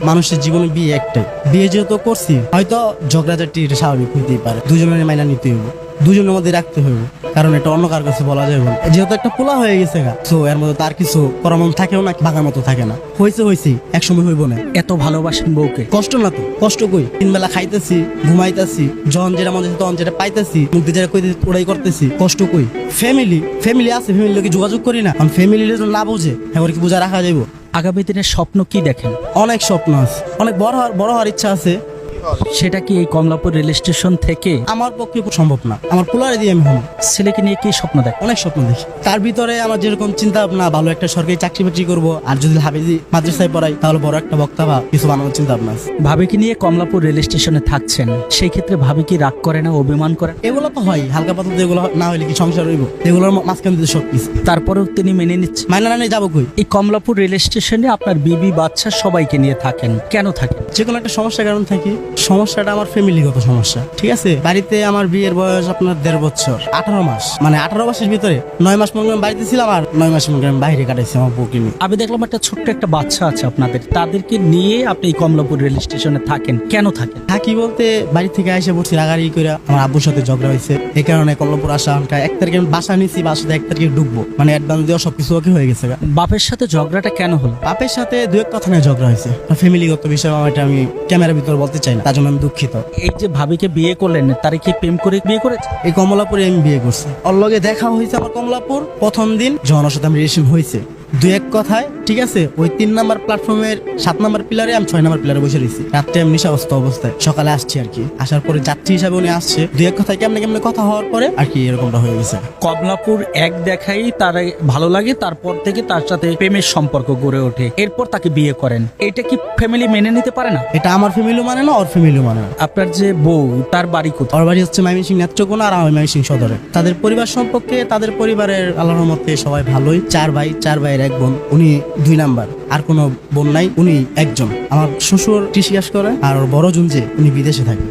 মানুষের জীবনে বিয়ে একটাই, বিয়ে যেহেতু করছি হয়তো ঝগড়াঝাটি এটা স্বাভাবিক হইতেই পারে, দুজনের মাইনা নিতে হইব, দুজনের মধ্যে রাখতে হইব, কারণ এটা অন্য কার কাছে বলা যাবে না। যেহেতু একটা পোলা হয়ে গেছে গা, তো এর মধ্যে তার কিছু করার মন থাকেও না, ভাগার মতো থাকে না। হয়েছে একসময় হইব না। এত ভালোবাসেন বউকে? কষ্ট না তো, কষ্ট কই, 3 বেলা খাইতেছি, ঘুমাইতেছি, যখন যেটা মনে হচ্ছে তখন যেটা পাইতেছি, মুখ দিয়ে যেটা কইতেছি ওটাই করতেছি, কষ্ট কই। ফ্যামিলি আছে, ফ্যামিলির লোকে যোগাযোগ করি না, কারণ ফ্যামিলি না বুঝে এখন কি বুঝা রাখা যাইব। আগামী দিনের স্বপ্ন কি দেখেন? অনেক স্বপ্ন আছে, অনেক বড় হওয়ার ইচ্ছা আছে। সেটা কি এই কমলাপুর রেল স্টেশন থেকে? আমার পক্ষে সম্ভব না, আমার পোলারে দিয়ে আমি হব। ছেলেকে নিয়ে কি স্বপ্ন দেখেন? অনেক স্বপ্ন দেখি, তার ভিতরে আমার যেরকম চিন্তা ভাবনা, ভালো একটা সরকারি চাকরি বাকরি করবো, আর যদি হাফেজি মাদ্রাসায় পড়াই তাহলে বড় একটা বক্তা বা কিছু বানানোর চিন্তা ভাবনা আছে। ভাবিকে নিয়ে কমলাপুর রেল স্টেশনে থাকছেন, সেই ক্ষেত্রে ভাবি কি রাগ করে না, অভিমান করে? এগুলো তো হয় হালকা পাতলা, এগুলো না হইলে কি সংসার হইব? এগুলোর মাঝখান দিয়ে সবকিছু তারপরেও তিনি মেনে নিচ্ছেন? মাইনা না নিয়ে যাবো কই? এই কমলাপুর রেল স্টেশনে আপনার বিবি বাচ্চা সবাইকে নিয়ে থাকেন, কেন থাকেন? যে কোনো একটা সমস্যার কারণ থাকি, সমস্যাটা আমার ফ্যামিলিগত সমস্যা, ঠিক আছে? বাড়িতে আমার বিয়ের বয়স আপনার 1.5 বছর, 18 মাস, মানে 18 মাসের ভিতরে 9 মাস মনে করেন বাড়িতে ছিলাম, আর 9 মাস মনে করেন বাইরে কাটাইছি আমার বউকে নিয়ে। আমি দেখলাম একটা ছোট্ট একটা বাচ্চা আছে আপনাদের, তাদেরকে নিয়ে আপনি এই কমলাপুর রেল স্টেশনে থাকেন, কেন থাকেন? থাকি বলতে বাড়ি থেকে এসে পড়ছি রাগারি করে, আমার আব্বুর সাথে ঝগড়া হয়েছে, এই কারণে কমলাপুর আসা। 1 তারিখে আমি বাসা নিয়েছি, বাসাতে 1 তারিখে ঢুকবো, মানে অ্যাডভান্স দেওয়া সবকিছু ওকে হয়ে গেছে। বাপের সাথে ঝগড়াটা কেন হলো? বাপের সাথে 2-1 কথা নিয়ে ঝগড়া হয়েছে, ফ্যামিলিগত বিষয়, এটা আমি ক্যামেরার ভিতরে বলতে চাই না, তার জন্য আমি দুঃখিত। এই যে ভাবিকে বিয়ে করলেন, তারে কি প্রেম করে বিয়ে করেছে? এই কমলাপুরে আমি বিয়ে করছি, ওর লগে দেখা হয়েছে আমার কমলাপুর প্রথম দিন, যখন ওর সাথে আমি রিলেশন হয়েছে। 2-1 কথায়, ঠিক আছে, ওই 3 নাম্বার প্ল্যাটফর্মের 7 নাম্বার পিলারে, আমি 6 নাম্বার পিলারে বসে রয়েছি। রাত্রে আমি নিশাগ্রস্ত অবস্থায়, সকালে আসছি আর কি, আসার পরে যাত্রী হিসাবে উনি আসছে। 2-1 কথায় কেমনে কথা হওয়ার পরে আর কি এরকমটা হয়ে গেছে। কমলাপুর এক দেখাই তার ভালো লাগে, তারপর থেকে তার সাথে প্রেমের সম্পর্ক গড়ে ওঠে, এরপর তাকে বিয়ে করেন। এটা কি ফ্যামিলি মেনে নিতে পারে না? এটা আমার ফ্যামিলিও মানে না, ওর ফ্যামিলিও মানে না। আপনার যে বউ, তার বাড়ি কোথায়? ওর বাড়ি হচ্ছে ময়মনসিংহ নেত্রকোনা, আর আমি ময়মনসিংহ সদরে। তাদের পরিবার সম্পর্কে, তাদের পরিবারের আল্লাহর রহমতে সবাই ভালোই। 4 ভাই, 4 ভাইয়ের 1 বোন, উনি 2 নাম্বার, আর কোনো বোন নাই, উনি একজন। আমার শ্বশুর কৃষি কাজ করে, আর ওর বড় জন যে উনি বিদেশে থাকে।